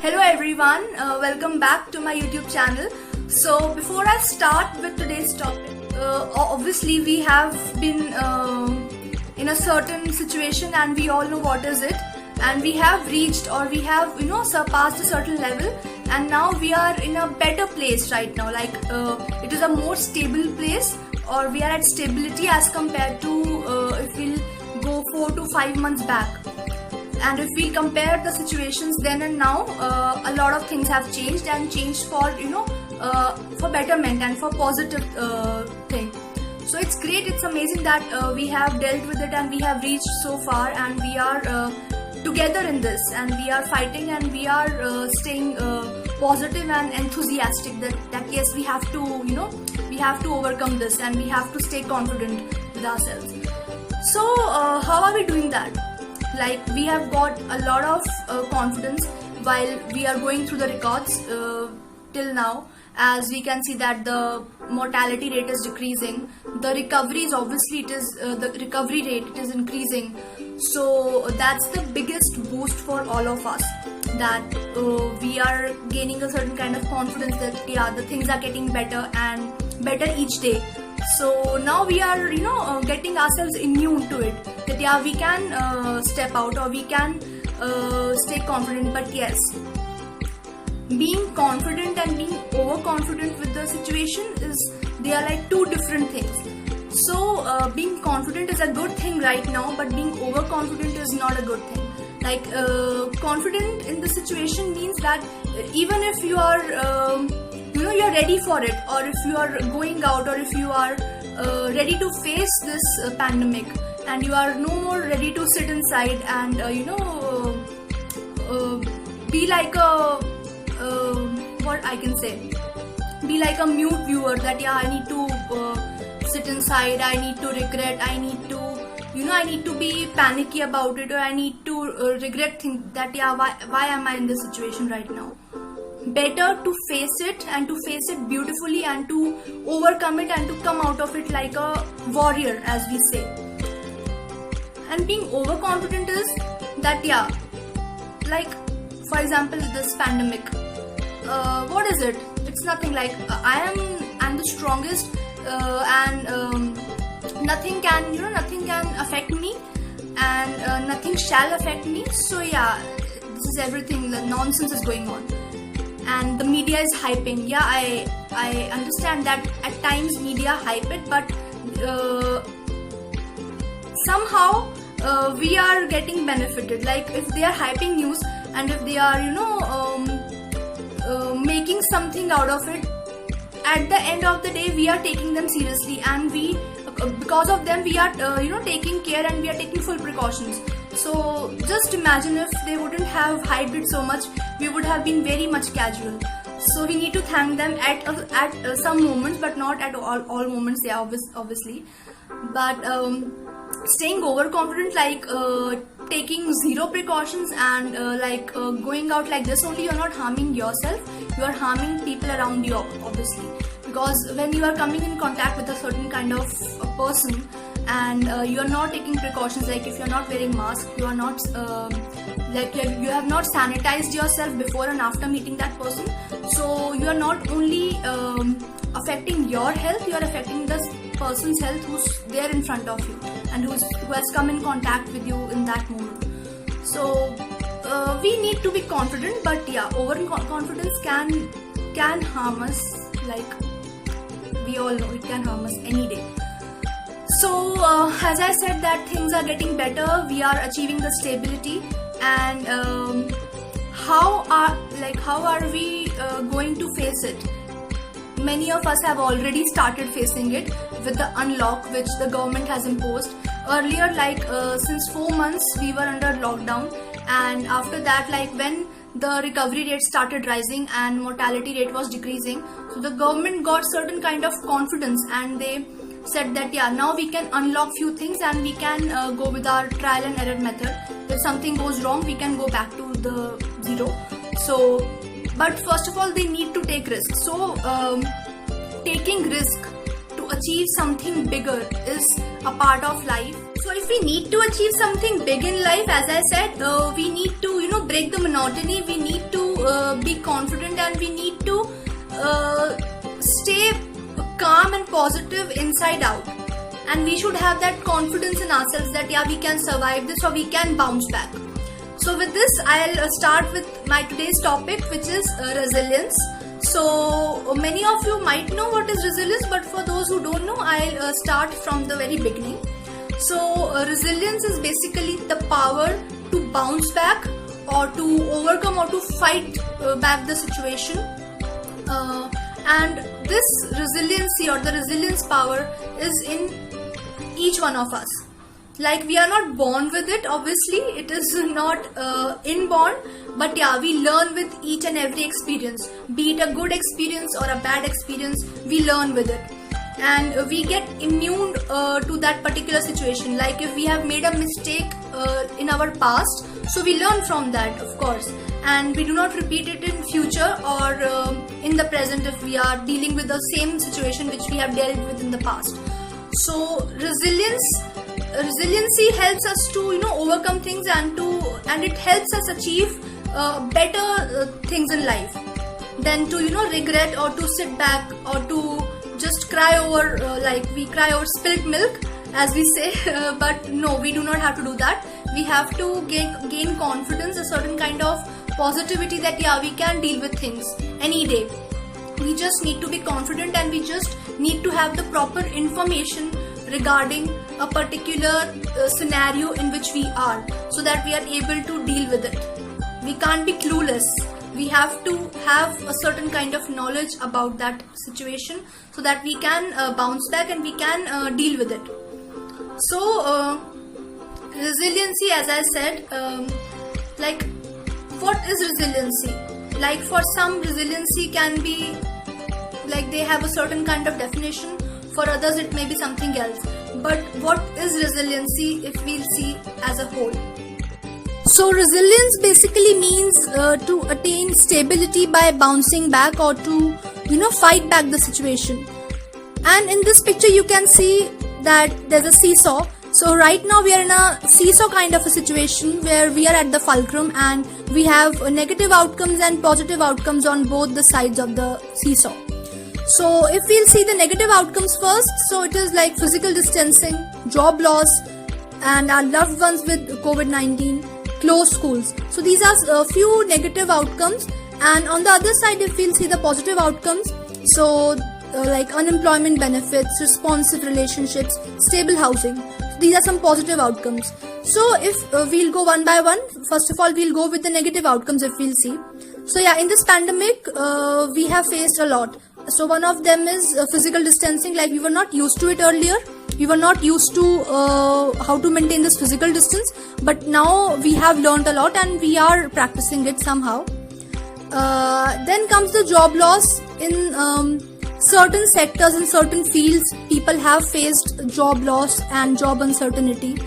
Hello everyone, welcome back to my YouTube channel. So before I start with today's topic, obviously we have been in a certain situation and we all know what is it, and we have reached or we have surpassed a certain level, and now we are in a better place right now. Like it is a more stable place, or we are at stability as compared to if we'll go 4 to 5 months back. And if we compare the situations then and now, a lot of things have changed and changed for betterment and for positive thing. So it's great, it's amazing that we have dealt with it and we have reached so far, and we are together in this, and we are fighting, and we are staying positive and enthusiastic that yes, we have to overcome this, and we have to stay confident with ourselves. So how are we doing that? Like, we have got a lot of confidence while we are going through the records till now, as we can see that the mortality rate is decreasing, the recoveries, obviously the recovery rate, it is increasing. So that's the biggest boost for all of us, that we are gaining a certain kind of confidence that the things are getting better and better each day. So now we are getting ourselves immune to it, that we can step out, or we can stay confident. But yes, being confident and being overconfident with the situation they are like two different things. So being confident is a good thing right now, but being overconfident is not a good thing. Like confident in the situation means that even if you are you're ready for it, or if you are going out, or if you are ready to face this pandemic, and you are no more ready to sit inside and be like a what I can say, be like a mute viewer, that I need to sit inside, I need to regret, I need to be panicky about it, or I need to think that why am I in this situation right now. Better to face it, and to face it beautifully, and to overcome it, and to come out of it like a warrior, as we say. And being overconfident is that like for example this pandemic, what is it? It's nothing. Like I'm the strongest, and nothing can affect me, and nothing shall affect me. So this is everything. The nonsense is going on. And the media is hyping. I understand that at times media hype it, but somehow we are getting benefited. Like if they are hyping news, and if they are making something out of it, at the end of the day we are taking them seriously, and we because of them we are taking care, and we are taking full precautions. So just imagine if they wouldn't have hyped it so much, we would have been very much casual. So we need to thank them at some moments, but not at all moments. Obviously. But staying overconfident, like taking zero precautions, and going out like this only, you're not harming yourself, you are harming people around you, obviously. Because when you are coming in contact with a certain kind of a person, and you are not taking precautions, like if you are not wearing mask, you are not you have not sanitized yourself before and after meeting that person, so you are not only affecting your health, you are affecting the person's health who's there in front of you, and who has come in contact with you in that moment. So we need to be confident, but overconfidence can harm us. Like we all know, it can harm us any day. So as I said, that things are getting better, we are achieving the stability, and how are we going to face it? Many of us have already started facing it with the unlock which the government has imposed. Earlier, since 4 months we were under lockdown, and after that, when the recovery rate started rising and mortality rate was decreasing, so the government got certain kind of confidence, and they said that now we can unlock few things, and we can go with our trial and error method. If something goes wrong, we can go back to the zero. So but first of all, they need to take risks. So taking risk to achieve something bigger is a part of life. So if we need to achieve something big in life, as I said, we need to break the monotony. We need to be confident, and we need to stay calm and positive inside out. And we should have that confidence in ourselves that yeah, we can survive this, or we can bounce back. So with this, I'll start with my today's topic, which is resilience. So many of you might know what is resilience, but for those who don't know, I'll start from the very beginning. So resilience is basically the power to bounce back, or to overcome, or to fight back the situation. And this resiliency, or the resilience power, is in each one of us. Like, we are not born with it, obviously it is not inborn, but yeah, we learn with each and every experience, be it a good experience or a bad experience. We learn with it, and we get immune to that particular situation. Like, if we have made a mistake in our past, so we learn from that, of course, and we do not repeat it in future or in the present if we are dealing with the same situation which we have dealt with in the past. So resiliency helps us to overcome things, and it helps us achieve better things in life than to regret, or to sit back, or to just cry over like we cry over spilt milk, as we say. But no, we do not have to do that. We have to gain confidence, a certain kind of positivity that yeah, we can deal with things any day. We just need to be confident, and we just need to have the proper information regarding a particular scenario in which we are, so that we are able to deal with it. We can't be clueless. We have to have a certain kind of knowledge about that situation, so that we can bounce back, and we can deal with it. So resiliency, as I said, like, what is resiliency? Like, for some, resiliency can be like they have a certain kind of definition. For others, it may be something else. But what is resiliency if we'll see as a whole? So resilience basically means to attain stability by bouncing back, or to fight back the situation. And in this picture you can see that there's a seesaw. So right now we are in a seesaw kind of a situation, where we are at the fulcrum, and we have negative outcomes and positive outcomes on both the sides of the seesaw. So if we'll see the negative outcomes first, so it is like physical distancing, job loss, and our loved ones with COVID-19, closed schools. So these are a few negative outcomes. And on the other side, if we'll see the positive outcomes, so like unemployment benefits, responsive relationships, stable housing. So these are some positive outcomes. So if we'll go one by one, first of all we'll go with the negative outcomes if we'll see. So yeah, in this pandemic we have faced a lot. So one of them is physical distancing. Like, we were not used to it earlier. We were not used to how to maintain this physical distance, but now we have learned a lot, and we are practicing it somehow. Then comes the job loss. In certain sectors, in certain fields, people have faced job loss and job uncertainty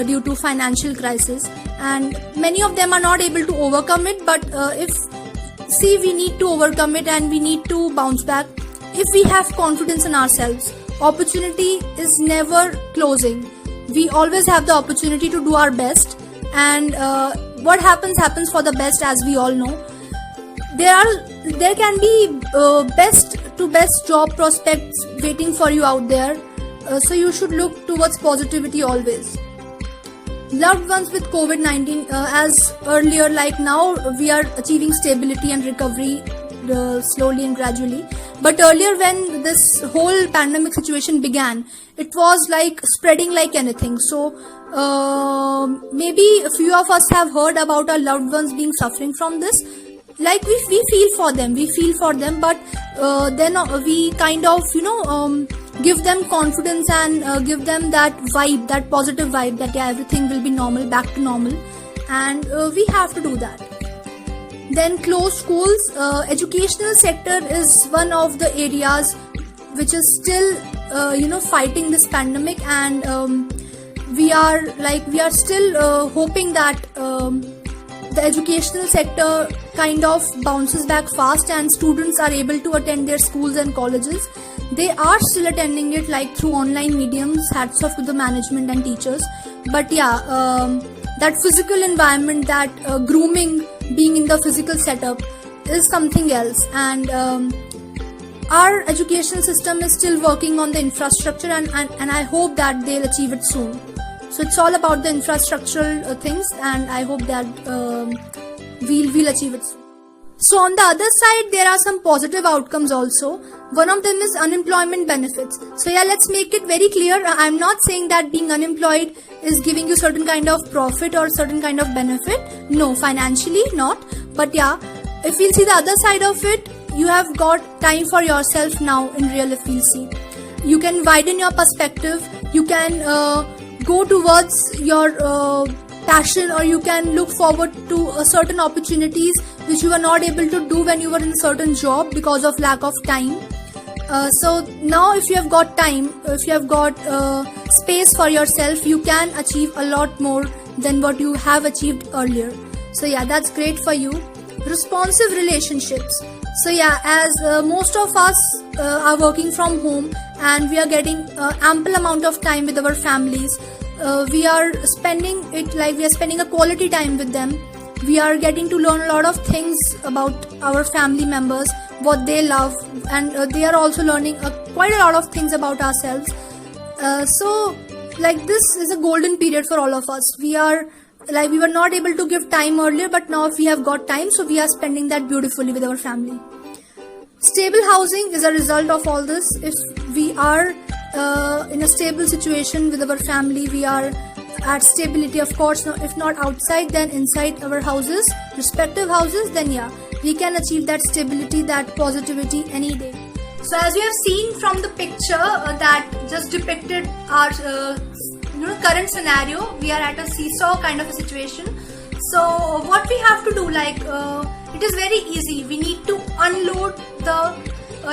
due to financial crisis, and many of them are not able to overcome it. But we need to overcome it, and we need to bounce back if we have confidence in ourselves. Opportunity is never closing. We always have the opportunity to do our best, and what happens for the best, as we all know. There can be best to best job prospects waiting for you out there, so you should look towards positivity always. Loved ones with COVID-19, as earlier, like now we are achieving stability and recovery slowly and gradually. But earlier, when this whole pandemic situation began, it was like spreading like anything. So maybe a few of us have heard about our loved ones being suffering from this. Like, we feel for them, but then we kind of give them confidence, and give them that vibe, that positive vibe, that yeah, everything will be normal, back to normal, and we have to do that. Then closed schools. Educational sector is one of the areas which is still fighting this pandemic, and we are still hoping that the educational sector kind of bounces back fast, and students are able to attend their schools and colleges. they are still attending it like through online mediums. Hats off to the management and teachers. But yeah, that physical environment, that grooming, being in the physical setup is something else. And our education system is still working on the infrastructure, and I hope that they'll achieve it soon. So it's all about the infrastructural things, and I hope that we'll achieve it soon. So on the other side, there are some positive outcomes also. One of them is unemployment benefits. So yeah, let's make it very clear. I'm not saying that being unemployed is giving you certain kind of profit or certain kind of benefit. No, financially not. But yeah, if we'll see the other side of it, you have got time for yourself now in real, if we'll see. You can widen your perspective. You can go towards your passion, or you can look forward to certain opportunities which you were not able to do when you were in a certain job because of lack of time. So now if you have got time, if you have got space for yourself, you can achieve a lot more than what you have achieved earlier. So yeah, that's great for you. Responsive relationships. So yeah, as most of us are working from home and we are getting ample amount of time with our families, we are spending it like we are spending a quality time with them. We are getting to learn a lot of things about our family members, what they love, and they are also learning quite a lot of things about ourselves. So like this is a golden period for all of us. We were not able to give time earlier, but now if we have got time, so we are spending that beautifully with our family. Stable housing is a result of all this. If we are in a stable situation with our family, we are at stability, of course. If not outside, then inside our houses, respective houses, then yeah, we can achieve that stability, that positivity any day. So as you have seen from the picture that just depicted our current scenario, we are at a seesaw kind of a situation. So what we have to do, it is very easy. We need to unload the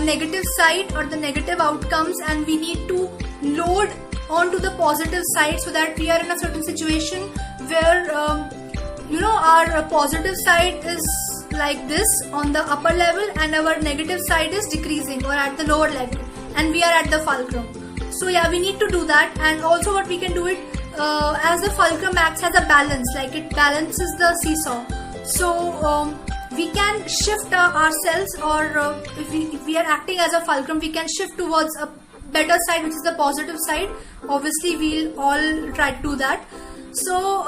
negative side or the negative outcomes, and we need to load onto the positive side, so that we are in a certain situation where our positive side is like this on the upper level, and our negative side is decreasing or at the lower level, and we are at the fulcrum. So yeah, we need to do that. And also what we can do it as the fulcrum acts as a balance, like it balances the seesaw. So we can shift ourselves, or if we are acting as a fulcrum, we can shift towards a better side, which is the positive side. Obviously we'll all try to do that. So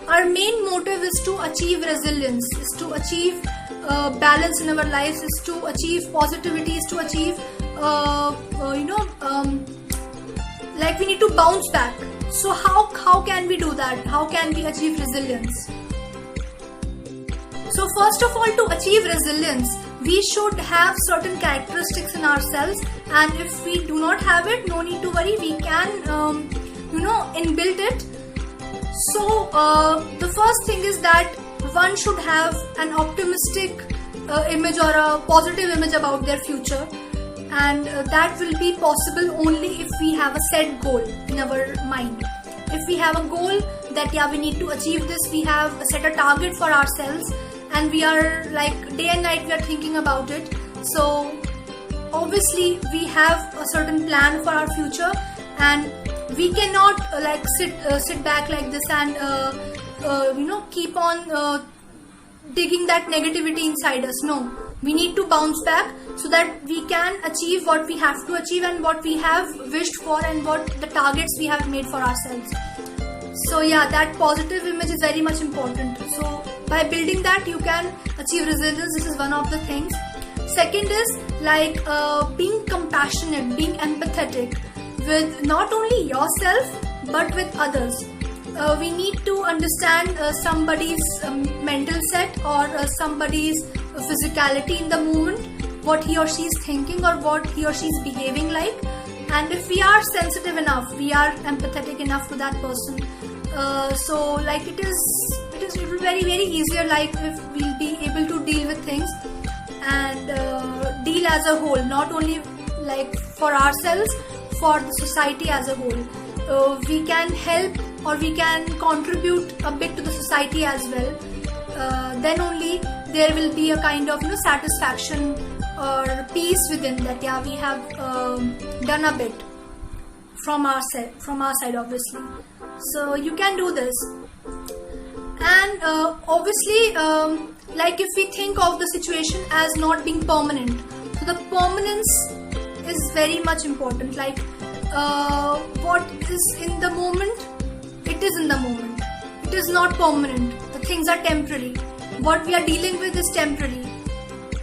our main motive is to achieve resilience, is to achieve balance in our lives, is to achieve positivity, is to achieve we need to bounce back. So how can we do that? How can we achieve resilience? So first of all, to achieve resilience, we should have certain characteristics in ourselves, and if we do not have it, no need to worry, we can inbuilt it. So the first thing is that one should have an optimistic image or a positive image about their future, and that will be possible only if we have a set goal in our mind. If we have a goal that we need to achieve this, we have set a target for ourselves, and we are day and night we are thinking about it. So obviously we have a certain plan for our future, and we cannot sit back like this and keep on digging that negativity inside us. No, we need to bounce back so that we can achieve what we have to achieve and what we have wished for and what the targets we have made for ourselves. So yeah, that positive image is very much important. So by building that, you can achieve resilience. This is one of the things. Second is being compassionate, being empathetic with not only yourself but with others. We need to understand somebody's mental set or somebody's physicality in the moment, what he or she is thinking or what he or she is behaving like. And if we are sensitive enough, we are empathetic enough to that person. It is very, very easier, if we'll be able to deal with things and deal as a whole, not only for ourselves, for the society as a whole. We can help or we can contribute a bit to the society as well. Then only there will be a kind of satisfaction or peace within, that yeah, we have done a bit from our side obviously. So you can do this. And obviously, like if we think of the situation as not being permanent, so the permanence is very much important. Like what is in the moment, it is in the moment. It is not permanent. The things are temporary. What we are dealing with is temporary.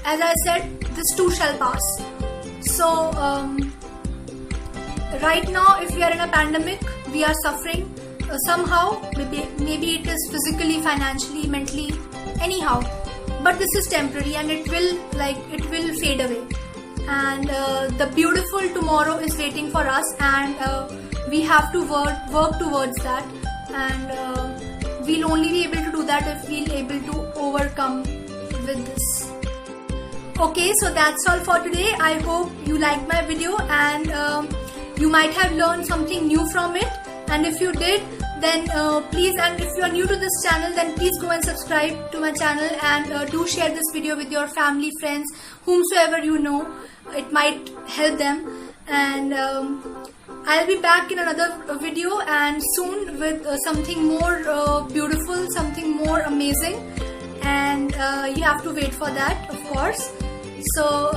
As I said, this too shall pass. So right now, if we are in a pandemic, we are suffering somehow. Maybe it is physically, financially, mentally, anyhow. But this is temporary, and it will fade away. And the beautiful tomorrow is waiting for us, and we have to work towards that. And we'll only be able to do that if we'll able to overcome with this. Okay, so that's all for today. I hope you liked my video, and you might have learned something new from it. And if you did, then please, and if you are new to this channel, then please go and subscribe to my channel, and do share this video with your family, friends, whomsoever you know. It might help them. And I'll be back in another video, and soon with something more beautiful, something more amazing. And you have to wait for that, of course. So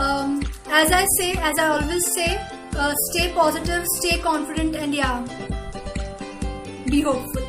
as I always say, stay positive, stay confident, and yeah, be hopeful.